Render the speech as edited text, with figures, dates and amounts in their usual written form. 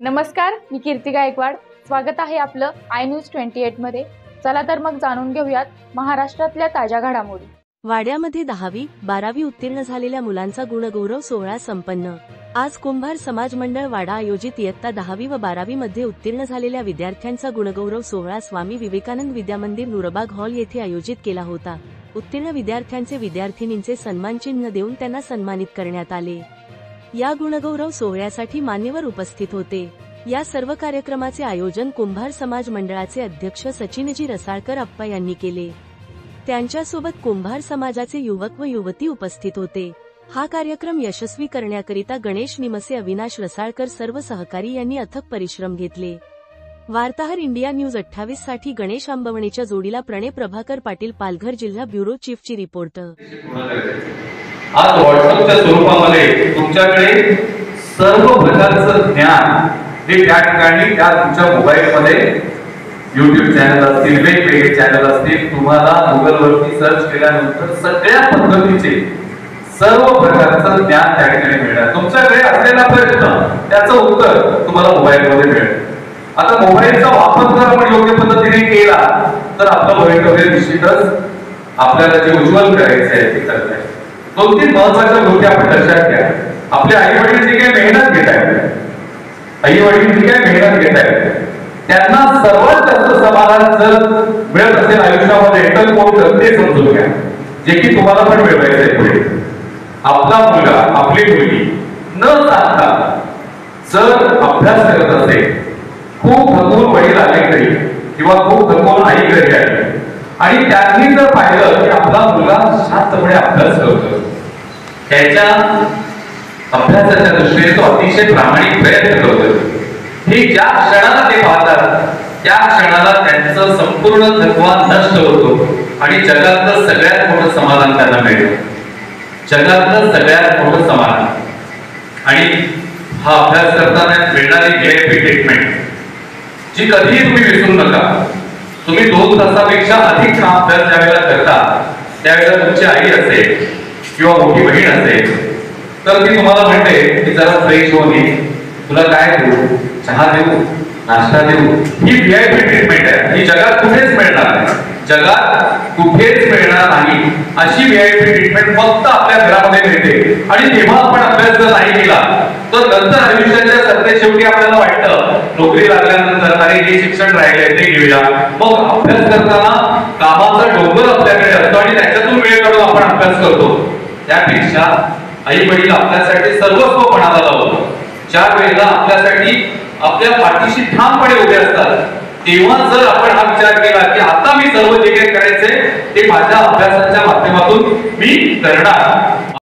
नमस्कार, मी कीर्ती गायकवाड। स्वागत आहे आपलं आय न्यूज 28 मध्ये। चला तर मग जाणून घेऊयात महाराष्ट्रातल्या ताज्या घडामोडी। वाड्यामध्ये 10वी 12वी उत्तीर्ण झालेल्या मुलांचा गुणगौरव सोहळा संपन्न। आज कुंभार समाज मंडळ वाडा आयोजित इयत्ता 10वी व 12वी मध्ये उत्तीर्ण झालेल्या विद्यार्थ्यांचा गुणगौरव सोहळा स्वामी विवेकानंद विद्यामंदिर नुरबाग हॉल येथे आयोजित केला होता। उत्तीर्ण विद्यार्थ्यांचे विद्यार्थिनींचे सन्मानचिन्ह देऊन त्यांना सन्मानित करण्यात आले। या गुणगौरव सोहळ्यासाठी मान्यवर उपस्थित होते। या सर्व कार्यक्रमाचे आयोजन कुंभार समाज मंडळाचे अध्यक्ष सचिनजी रसाळकर अप्पा यांनी केले। त्यांच्यासोबत कुंभार समाजाचे युवक व युवती उपस्थित होते। हा कार्यक्रम यशस्वी करण्याकरिता गणेश निमसे, अविनाश रसाळकर सर्व सहकारी यांनी अथक परिश्रम घेतले। वार्ताहर इंडिया न्यूज 28 साठी गणेश आंबवणेच्या जोडीला प्रणय प्रभाकर पाटील, पालघर जिल्हा ब्युरो चीफची रिपोर्ट। आज व्हॉट्सअपच्या स्वरूपामध्ये तुमच्याकडे सर्व प्रकारचं ज्ञान हे त्या ठिकाणी त्या तुमच्या मोबाईलमध्ये YouTube चॅनल असतील, वेगवेगळे चॅनल असतील, तुम्हाला गुगलवरती सर्च केल्यानंतर सगळ्या पद्धतीचे सर्व प्रकारचं ज्ञान त्या ठिकाणी मिळणार। तुमच्याकडे असलेला प्रश्न त्याचं उत्तर तुम्हाला मोबाईलमध्ये मिळेल। आता मोबाईलचा वापर जर आपण योग्य पद्धतीने केला तर आपलं भवितव्य निश्चितच आपल्याला जे उज्ज्वल करायचे आहे ते करता येईल। दोन तीन महत्त्वाच्या गोष्टी आपण लक्षात घ्या। आपले आई वडील जे काही मेहनत घेत आहेत, आई वडील जे काही मेहनत घेत आहेत, त्यांना सर्वात जास्त समाधान जर मिळत असेल आयुष्यामध्ये तर कोणतं ते समजून घ्या, जे की तुम्हाला पण मिळवायचंय पुढे। आपला मुलगा, आपली मुलगी न सांगता जर अभ्यास करत असेल, खूप थकून वडील आले घरी किंवा खूप थकून आई घरी आली आणि त्यांनी जर पाहिलं की आपला मुलगा शांतपणे अभ्यास करतो, त्याच्या अभ्यासाच्या दृष्टीने तो अतिशय प्रामाणिक प्रयत्न करतो, हे ज्या क्षणाला ते पाहतात त्या क्षणाला त्यांचं संपूर्ण थकवा नष्ट होतो आणि जगातलं सगळ्यात मोठं समाधान त्यांना मिळतं। जगातलं सगळ्यात मोठं समाधान। आणि हा अभ्यास करताना मिळणारी VIP ट्रीटमेंट जी कधीही तुम्ही विसरू नका। तुम्ही 2 तासापेक्षा अधिक अभ्यास ज्यावेळेला करता त्यावेळेला तुमची आई असेल किंवा मोठी बहीण असेल तर ती तुम्हाला म्हणते की जरा फ्रेश होऊन ये, तुला काय देऊ, चहा देऊ, नाश्ता देऊ। ही VIP ट्रीटमेंट आहे, ही जगात कुठेच मिळणार नाही, जगात कुठेच मिळणार नाही। अशी VIP ट्रीटमेंट फक्त आपल्या घरामध्ये मिळते। आणि तेव्हा आपण अभ्यास जर नाही केला तर नंतर आयुष्याच्या सरते शेवटी आपल्याला वाटतं नोकरी लागल्यानंतर अरे हे शिक्षण राहिले ते घेऊया। मग अभ्यास करताना कामाचा डोंगर आपल्याकडे असतो आणि त्याच्यातून वेळ काढून आपण अभ्यास करतो। त्यापेक्षा आई वडील आपल्यासाठी सर्वस्व पणाला लावतो। ज्या वेळेला आपल्यासाठी आपल्या पाठीशी ठामपणे उभे असतात तेव्हा जर आपण हा विचार केला की आता मी सर्व जे काही करायचे ते माझ्या अभ्यासाच्या माध्यमातून मी करणार,